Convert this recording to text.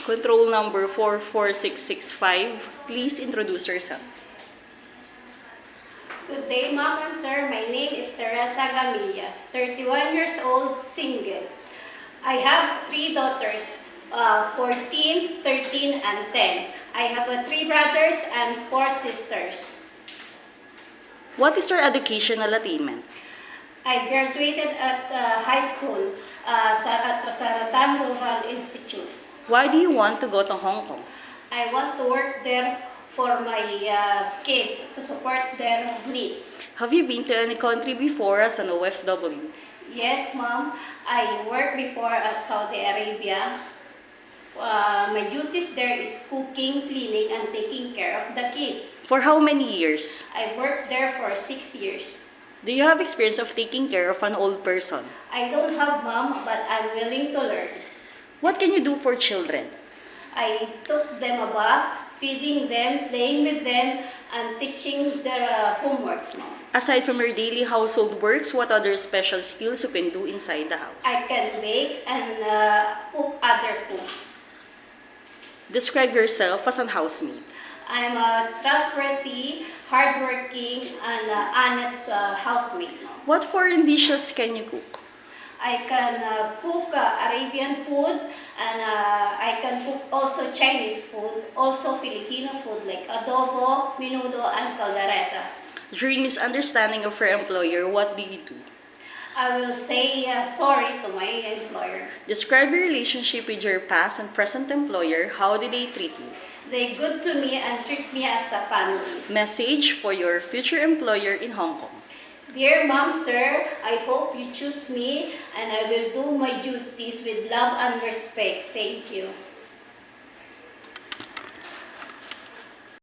Control number 44665, please introduce yourself. Good day, Ma'am and Sir. My name is Teresa Gamilla, 31 years old, single. I have 3 daughters, 14, 13, and 10. I have 3 brothers and 4 sisters. What is your educational attainment? I graduated at high school at Saratan Rural Institute. Why do you want to go to Hong Kong? I want to work there for my kids to support their needs. Have you been to any country before as an OFW? Yes, Mom. I worked before at Saudi Arabia. My duties there is cooking, cleaning, and taking care of the kids. For how many years? I worked there for 6 years. Do you have experience of taking care of an old person? I don't have mom, but I'm willing to learn. What can you do for children? I took them a bath, feeding them, playing with them, and teaching their homeworks, Mom. Aside from your daily household works, what other special skills you can do inside the house? I can bake and cook other food. Describe yourself as an housemaid. I'm a trustworthy, hardworking, and honest housemaid, Mom. What foreign dishes can you cook? I can cook Arabian food, and I can cook also Chinese food, also Filipino food like adobo, menudo, and caldereta. During misunderstanding of your employer, what do you do? I will say sorry to my employer. Describe your relationship with your past and present employer. How did they treat you? They good to me and treat me as a family. Message for your future employer in Hong Kong. Dear Mom, Sir, I hope you choose me and I will do my duties with love and respect. Thank you.